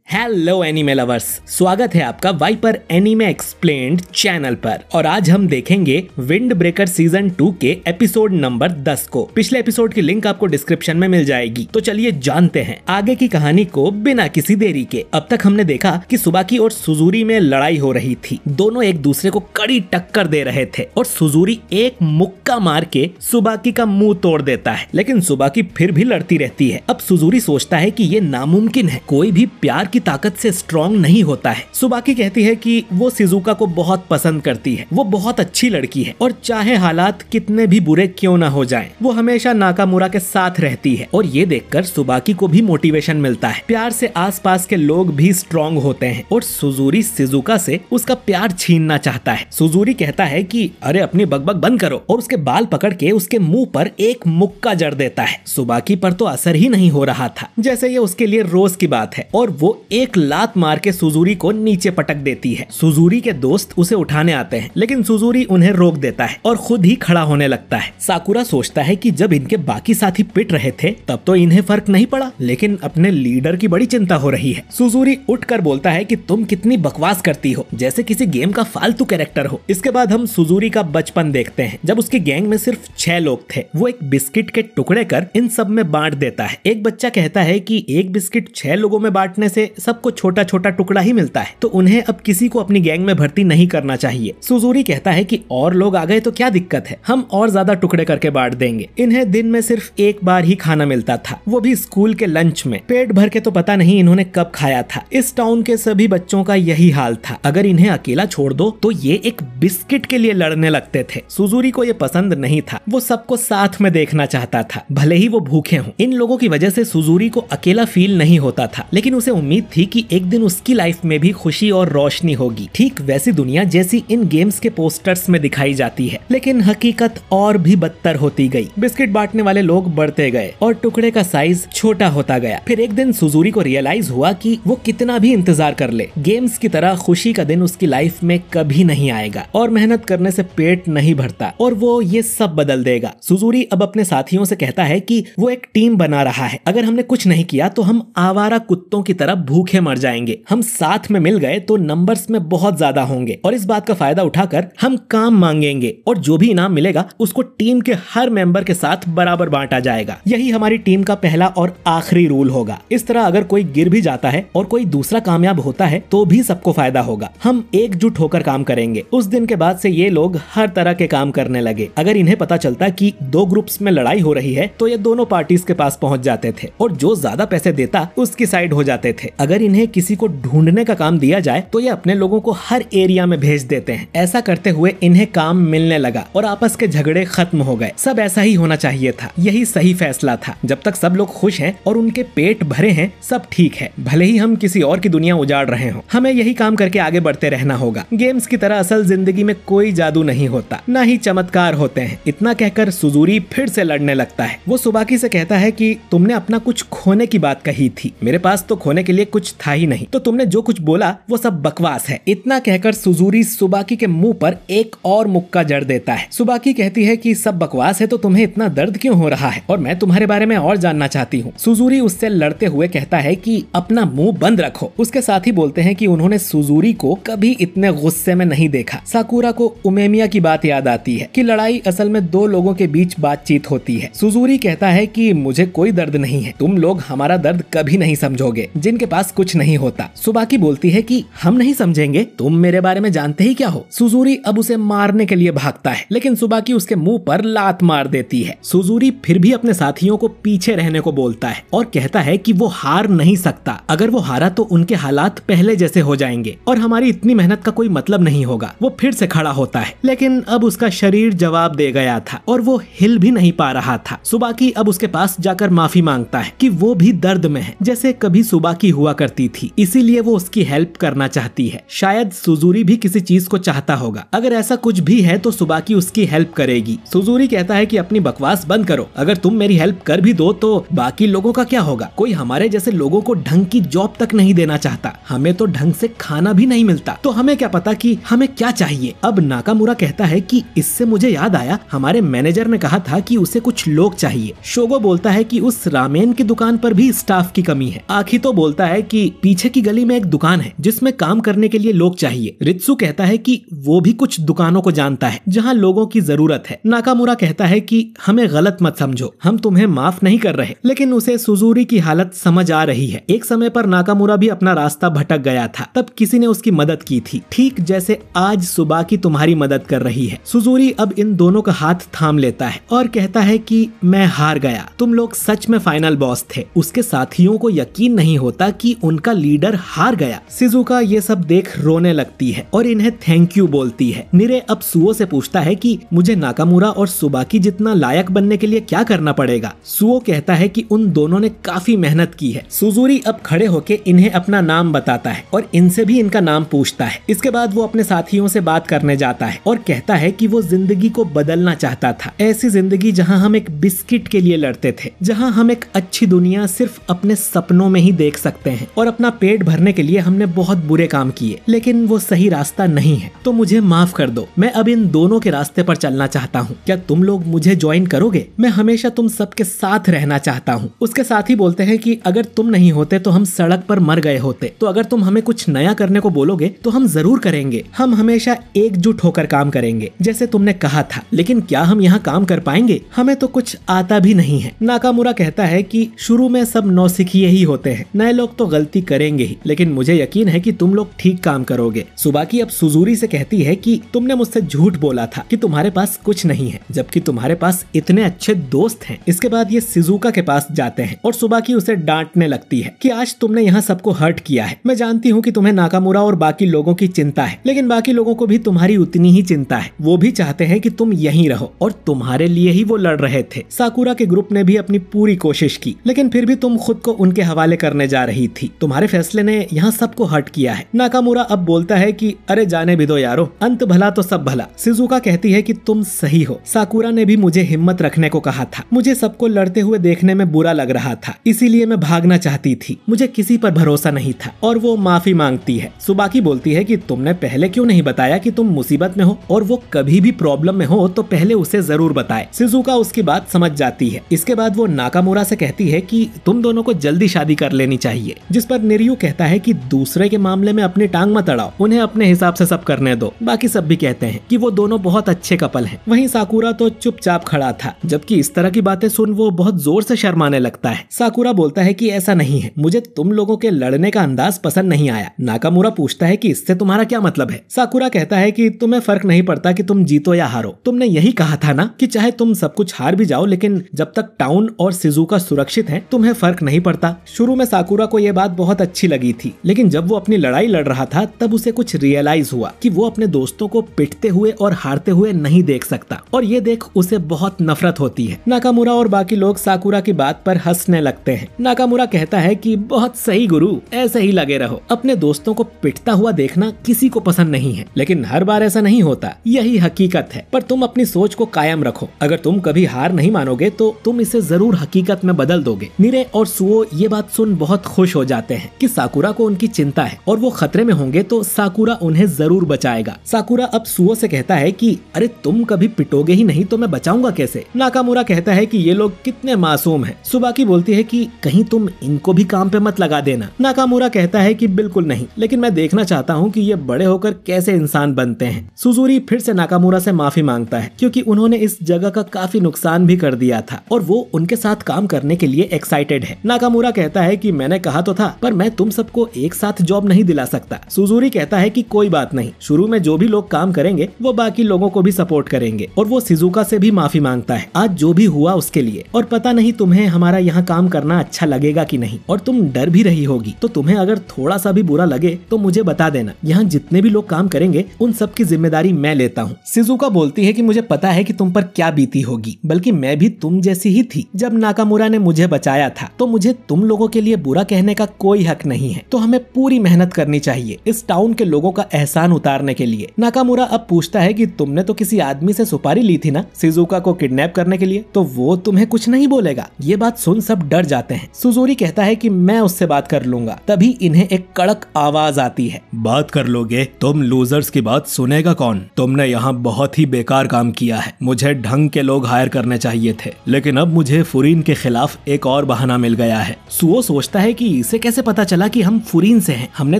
Hello anime lovers, स्वागत है आपका वाइपर एनीमे एक्सप्लेन्ड चैनल पर। और आज हम देखेंगे विंड ब्रेकर सीजन 2 के एपिसोड नंबर 10 को। पिछले एपिसोड की लिंक आपको डिस्क्रिप्शन में मिल जाएगी। तो चलिए जानते हैं आगे की कहानी को बिना किसी देरी के। अब तक हमने देखा कि सुबाकी और सुजुरी में लड़ाई हो रही थी। दोनों एक दूसरे को कड़ी टक्कर दे रहे थे और सुजुरी एक मुक्का मार के सुबाकी का मुंह तोड़ देता है, लेकिन सुबाकी फिर भी लड़ती रहती है। अब सुजुरी सोचता है कि ये नामुमकिन है, कोई भी प्यार की ताकत से स्ट्रॉन्ग नहीं होता है। सुबाकी कहती है कि वो शिजुका को बहुत पसंद करती है, वो बहुत अच्छी लड़की है और चाहे हालात कितने भी बुरे क्यों ना हो जाएं, वो हमेशा नाकामुरा के साथ रहती है। और ये देखकर सुबाकी को भी मोटिवेशन मिलता है। प्यार से आसपास के लोग भी स्ट्रॉन्ग होते हैं और सुजुरी शिजुका से उसका प्यार छीनना चाहता है। सुजुरी कहता है कि अरे अपनी बकबक बंद करो और उसके बाल पकड़ के उसके मुंह पर एक मुक्का जड़ देता है। सुबाकी पर तो असर ही नहीं हो रहा था, जैसे ये उसके लिए रोज की बात है, और वो एक लात मार के सुजुरी को नीचे पटक देती है। सुजुरी के दोस्त उसे उठाने आते हैं, लेकिन सुजुरी उन्हें रोक देता है और खुद ही खड़ा होने लगता है। साकुरा सोचता है कि जब इनके बाकी साथी पिट रहे थे तब तो इन्हें फर्क नहीं पड़ा, लेकिन अपने लीडर की बड़ी चिंता हो रही है। सुजुरी उठकर बोलता है कि तुम कितनी बकवास करती हो, जैसे किसी गेम का फालतू कैरेक्टर हो। इसके बाद हम सुजुरी का बचपन देखते हैं, जब उसकी गैंग में सिर्फ 6 लोग थे। वो एक बिस्किट के टुकड़े कर इन सब में बांट देता है। एक बच्चा कहता है कि एक बिस्किट 6 लोगों में बांटने से सबको छोटा छोटा टुकड़ा ही मिलता है, तो उन्हें अब किसी को अपनी गैंग में भर्ती नहीं करना चाहिए। सुजुरी कहता है कि और लोग आ गए तो क्या दिक्कत है, हम और ज्यादा टुकड़े करके बांट देंगे। इन्हें दिन में सिर्फ एक बार ही खाना मिलता था, वो भी स्कूल के लंच में। पेट भर के तो पता नहीं इन्होंने कब खाया था। इस टाउन के सभी बच्चों का यही हाल था। अगर इन्हें अकेला छोड़ दो तो ये एक बिस्किट के लिए लड़ने लगते थे। सुजुरी को ये पसंद नहीं था, वो सबको साथ में देखना चाहता था, भले ही वो भूखे हों। इन लोगों की वजह से सुजुरी को अकेला फील नहीं होता था, लेकिन उसे उम्मीद थी कि एक दिन उसकी लाइफ में भी खुशी और रोशनी होगी, ठीक वैसी दुनिया जैसी इन गेम्स के पोस्टर्स में दिखाई जाती है। लेकिन हकीकत और भी बदतर होती गई। बिस्किट बांटने वाले लोग बढ़ते गए और टुकड़े का साइज छोटा होता गया। फिर एक दिन सुजुरी को रियलाइज हुआ कि वो कितना भी इंतजार कर ले, गेम्स की तरह खुशी का दिन उसकी लाइफ में कभी नहीं आएगा और मेहनत करने से पेट नहीं भरता, और वो ये सब बदल देगा। सुजुरी अब अपने साथियों से कहता है कि वो एक टीम बना रहा है। अगर हमने कुछ नहीं किया तो हम आवारा कुत्तों की तरह भूखे मर जाएंगे। हम साथ में मिल गए तो नंबर्स में बहुत ज्यादा होंगे और इस बात का फायदा उठाकर हम काम मांगेंगे और जो भी इनाम मिलेगा उसको टीम के हर मेंबर के साथ बराबर बांटा जाएगा। यही हमारी टीम का पहला और आखिरी रूल होगा। इस तरह अगर कोई गिर भी जाता है और कोई दूसरा कामयाब होता है तो भी सबको फायदा होगा। हम एकजुट होकर काम करेंगे। उस दिन के बाद से ये लोग हर तरह के काम करने लगे। अगर इन्हें पता चलता कि 2 ग्रुप्स में लड़ाई हो रही है तो ये दोनों पार्टीज के पास पहुंच जाते थे और जो ज्यादा पैसे देता उसकी साइड हो जाते थे। अगर इन्हें किसी को ढूंढने का काम दिया जाए तो ये अपने लोगों को हर एरिया में भेज देते हैं। ऐसा करते हुए इन्हें काम मिलने लगा और आपस के झगड़े खत्म हो गए। सब ऐसा ही होना चाहिए था, यही सही फैसला था। जब तक सब लोग खुश हैं और उनके पेट भरे हैं सब ठीक है, भले ही हम किसी और की दुनिया उजाड़ रहे हो। हमें यही काम करके आगे बढ़ते रहना होगा। गेम्स की तरह असल जिंदगी में कोई जादू नहीं होता, ना ही चमत्कार होते हैं। इतना कहकर सुजुरी फिर से लड़ने लगता है। वो सुबाकी से कहता है कि तुमने अपना कुछ खोने की बात कही थी, मेरे पास तो खोने के लिए कुछ था ही नहीं, तो तुमने जो कुछ बोला वो सब बकवास है। इतना कहकर सुजुरी सुबाकी के मुंह पर एक और मुक्का जड़ देता है। सुबाकी कहती है कि सब बकवास है तो तुम्हें इतना दर्द क्यों हो रहा है, और मैं तुम्हारे बारे में और जानना चाहती हूँ। सुजुरी उससे लड़ते हुए कहता है कि अपना मुंह बंद रखो। उसके साथी बोलते हैं कि उन्होंने सुजुरी को कभी इतने गुस्से में नहीं देखा। साकुरा को उमेमिया की बात याद आती है कि लड़ाई असल में 2 लोगों के बीच बातचीत होती है। सुजुरी कहता है कि मुझे कोई दर्द नहीं है, तुम लोग हमारा दर्द कभी नहीं समझोगे जिनके पास कुछ नहीं होता। सुबाकी बोलती है कि हम नहीं समझेंगे, तुम मेरे बारे में जानते ही क्या हो। सुजुरी अब उसे मारने के लिए भागता है, लेकिन सुबाकी उसके मुंह पर लात मार देती है। सुजुरी फिर भी अपने साथियों को पीछे रहने को बोलता है और कहता है कि वो हार नहीं सकता। अगर वो हारा तो उनके हालात पहले जैसे हो जाएंगे और हमारी इतनी मेहनत का कोई मतलब नहीं होगा। वो फिर से खड़ा होता है, लेकिन अब उसका शरीर जवाब दे गया था और वो हिल भी नहीं पा रहा था। सुबाकी अब उसके पास जाकर माफी मांगता है कि वो भी दर्द में है, जैसे कभी सुबाकी हुआ करती थी, इसीलिए वो उसकी हेल्प करना चाहती है। शायद सुजुरी भी किसी चीज को चाहता होगा। अगर ऐसा कुछ भी है तो सुबाकी उसकी हेल्प करेगी। सुजुरी कहता है कि अपनी बकवास बंद करो, अगर तुम मेरी हेल्प कर भी दो तो बाकी लोगों का क्या होगा। कोई हमारे जैसे लोगों को ढंग की जॉब तक नहीं देना चाहता, हमें तो ढंग से खाना भी नहीं मिलता, तो हमें क्या पता कि हमें क्या चाहिए। अब नाकामुरा कहता है कि इससे मुझे याद आया, हमारे मैनेजर ने कहा था कि उसे कुछ लोग चाहिए। शोगो बोलता है कि उस रामेन की दुकान पर भी स्टाफ की कमी है। आखितो बोलता है है कि पीछे की गली में एक दुकान है जिसमें काम करने के लिए लोग चाहिए। रित्सु कहता है कि वो भी कुछ दुकानों को जानता है जहाँ लोगों की जरूरत है। नाकामुरा कहता है कि हमें गलत मत समझो, हम तुम्हें माफ नहीं कर रहे, लेकिन उसे सुजुरी की हालत समझ आ रही है। एक समय पर नाकामुरा भी अपना रास्ता भटक गया था, तब किसी ने उसकी मदद की थी, ठीक जैसे आज सुबह की तुम्हारी मदद कर रही है। सुजुरी अब इन दोनों का हाथ थाम लेता है और कहता है कि मैं हार गया, तुम लोग सच में फाइनल बॉस थे। उसके साथियों को यकीन नहीं होता कि उनका लीडर हार गया। शिजुका ये सब देख रोने लगती है और इन्हें थैंक यू बोलती है। निरे अब सुओ से पूछता है कि मुझे नाकामुरा और सुबाकी जितना लायक बनने के लिए क्या करना पड़ेगा। सुओ कहता है कि उन दोनों ने काफी मेहनत की है। सुजुरी अब खड़े होके इन्हें अपना नाम बताता है और इनसे भी इनका नाम पूछता है। इसके बाद वो अपने साथियों से बात करने जाता है और कहता है कि वो जिंदगी को बदलना चाहता था, ऐसी जिंदगी जहां हम एक बिस्किट के लिए लड़ते थे, जहां हम एक अच्छी दुनिया सिर्फ अपने सपनों में ही देख सकते हैं और अपना पेट भरने के लिए हमने बहुत बुरे काम किए, लेकिन वो सही रास्ता नहीं है, तो मुझे माफ कर दो। मैं अब इन दोनों के रास्ते पर चलना चाहता हूँ, क्या तुम लोग मुझे ज्वाइन करोगे? मैं हमेशा तुम सबके साथ रहना चाहता हूँ। उसके साथी बोलते हैं कि अगर तुम नहीं होते तो हम सड़क पर मर गए होते, तो अगर तुम हमें कुछ नया करने को बोलोगे तो हम जरूर करेंगे। हम हमेशा एकजुट होकर काम करेंगे जैसे तुमने कहा था, लेकिन क्या हम यहाँ काम कर पाएंगे? हमें तो कुछ आता भी नहीं है। नाकामुरा कहता है कि शुरू में सब नौसिखिए ही होते हैं, नए लोग तो गलती करेंगे ही, लेकिन मुझे यकीन है कि तुम लोग ठीक काम करोगे। सुबाकी अब सुजुरी से कहती है कि तुमने मुझसे झूठ बोला था कि तुम्हारे पास कुछ नहीं है, जबकि तुम्हारे पास इतने अच्छे दोस्त हैं। इसके बाद ये शिजुका के पास जाते हैं और सुबाकी उसे डांटने लगती है कि आज तुमने यहाँ सबको हर्ट किया है। मैं जानती हूँ कि तुम्हें नाकामुरा और बाकी लोगों की चिंता है, लेकिन बाकी लोगों को भी तुम्हारी उतनी ही चिंता है। वो भी चाहते हैं कि तुम यहीं रहो और तुम्हारे लिए ही वो लड़ रहे थे। साकुरा के ग्रुप ने भी अपनी पूरी कोशिश की, लेकिन फिर भी तुम खुद को उनके हवाले करने जा रही थी। तुम्हारे फैसले ने यहाँ सबको हर्ट किया है। नाकामुरा अब बोलता है कि अरे जाने भी दो यारो, अंत भला तो सब भला। शिजुका कहती है कि तुम सही हो, साकुरा ने भी मुझे हिम्मत रखने को कहा था। मुझे सबको लड़ते हुए देखने में बुरा लग रहा था, इसीलिए मैं भागना चाहती थी। मुझे किसी पर भरोसा नहीं था। और वो माफी मांगती है। सुबाकी बोलती है कि तुमने पहले क्यों नहीं बताया कि तुम मुसीबत में हो, और वो कभी भी प्रॉब्लम में हो तो पहले उसे जरूर बताए। शिजुका उसकी बात समझ जाती है। इसके बाद वो नाकामुरा से कहती है कि तुम दोनों को जल्दी शादी कर लेनी चाहिए, जिस पर निरियू कहता है कि दूसरे के मामले में अपनी टांग मत अड़ाओ, उन्हें अपने हिसाब से सब करने दो। बाकी सब भी कहते हैं कि वो दोनों बहुत अच्छे कपल हैं। वहीं साकुरा तो चुपचाप खड़ा था, जबकि इस तरह की बातें सुन वो बहुत जोर से शर्माने लगता है। साकुरा बोलता है कि ऐसा नहीं है, मुझे तुम लोगों के लड़ने का अंदाज पसंद नहीं आया। नाकामुरा पूछता है कि इससे तुम्हारा क्या मतलब है? साकुरा कहता है कि तुम्हें फर्क नहीं पड़ता कि तुम जीतो या हारो। तुमने यही कहा था ना कि चाहे तुम सब कुछ हार भी जाओ, लेकिन जब तक टाउन और शिजुका सुरक्षित हैं, तुम्हें फर्क नहीं पड़ता। शुरू में साकुरा को यह बात बहुत अच्छी लगी थी, लेकिन जब वो अपनी लड़ाई लड़ रहा था तब उसे कुछ रियलाइज हुआ कि वो अपने दोस्तों को पिटते हुए और हारते हुए नहीं देख सकता, और ये देख उसे बहुत नफरत होती है। नाकामुरा और बाकी लोग साकुरा की बात पर हंसने लगते हैं। नाकामुरा कहता है कि बहुत सही गुरु, ऐसे ही लगे रहो। अपने दोस्तों को पिटता हुआ देखना किसी को पसंद नहीं है, लेकिन हर बार ऐसा नहीं होता, यही हकीकत है। पर तुम अपनी सोच को कायम रखो, अगर तुम कभी हार नहीं मानोगे तो तुम इसे जरूर हकीकत में बदल दोगे। निरे और सुओ ये बात सुन बहुत खुश हो जाते हैं कि साकुरा को उनकी चिंता है और वो खतरे में होंगे तो साकुरा उन्हें जरूर बचाएगा। साकुरा अब सुओ से कहता है कि अरे तुम कभी पिटोगे ही नहीं तो मैं बचाऊंगा कैसे? नाकामुरा कहता है कि ये लोग कितने मासूम हैं। सुबाकी बोलती है कि कहीं तुम इनको भी काम पे मत लगा देना। नाकामुरा कहता है कि बिल्कुल नहीं, लेकिन मैं देखना चाहता हूँ कि ये बड़े होकर कैसे इंसान बनते हैं। सुजुरी फिर से नाकामुरा से माफी मांगता है क्योंकि उन्होंने इस जगह का काफी नुकसान भी कर दिया था और वो उनके साथ काम करने के लिए एक्साइटेड है। नाकामुरा कहता है कि मैंने कहा तो था, पर मैं तुम सबको एक साथ जॉब नहीं दिला सकता। सुजुरी कहता है कि कोई बात नहीं, शुरू में जो भी लोग काम करेंगे वो बाकी लोगों को भी सपोर्ट करेंगे। और वो शिजुका से भी माफी मांगता है आज जो भी हुआ उसके लिए। और पता नहीं तुम्हें हमारा यहाँ काम करना अच्छा लगेगा कि नहीं, और तुम डर भी रही होगी, तो तुम्हें अगर थोड़ा सा भी बुरा लगे तो मुझे बता देना। यहाँ जितने भी लोग काम करेंगे उन सब की जिम्मेदारी मैं लेता हूँ। शिजुका बोलती है कि मुझे पता है कि तुम पर क्या बीती होगी, बल्कि मैं भी तुम जैसी ही थी। जब नाकामुरा ने मुझे बचाया था तो मुझे तुम लोगों के लिए बुरा कहने का कोई हक नहीं है, तो हमें पूरी मेहनत करनी चाहिए इस टाउन के लोगों का एहसान उतारने के लिए। नाकामुरा अब पूछता है कि तुमने तो किसी आदमी से सुपारी ली थी ना शिजुका को किडनैप करने के लिए, तो वो तुम्हें कुछ नहीं बोलेगा? ये बात सुन सब डर जाते हैं। सुजुरी कहता है कि मैं उससे बात कर लूंगा। तभी इन्हें एक कड़क आवाज आती है, बात कर लोगे? तुम लूजर्स की बात सुनेगा कौन? तुमने यहाँ बहुत ही बेकार काम किया है, मुझे ढंग के लोग हायर करने चाहिए थे, लेकिन अब मुझे फुरीन के खिलाफ एक और बहाना मिल गया है। सुओ सोचता है कि इससे कैसे पता चला कि हम फुरीन से हैं? हमने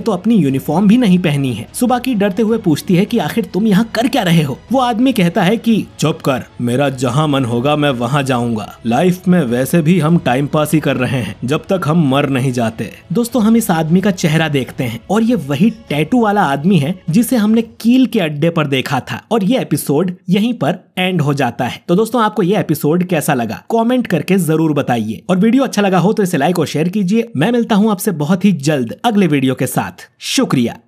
तो अपनी यूनिफॉर्म भी नहीं पहनी है। सुबाकी डरते हुए पूछती है कि आखिर तुम यहाँ कर क्या रहे हो? वो आदमी कहता है कि चुप कर, मेरा जहाँ मन होगा मैं वहाँ जाऊंगा। लाइफ में वैसे भी हम टाइम पास ही कर रहे हैं जब तक हम मर नहीं जाते। दोस्तों हम इस आदमी का चेहरा देखते हैं और ये वही टैटू वाला आदमी है जिसे हमने कील के अड्डे पर देखा था। और ये एपिसोड यहीं पर एंड हो जाता है। तो दोस्तों आपको ये एपिसोड कैसा लगा कमेंट करके जरूर बताइए, और वीडियो अच्छा लगा हो तो इसे लाइक और शेयर कीजिए। मैं मिलता हूँ आपसे बहुत ही जल्द अगले वीडियो के साथ। शुक्रिया।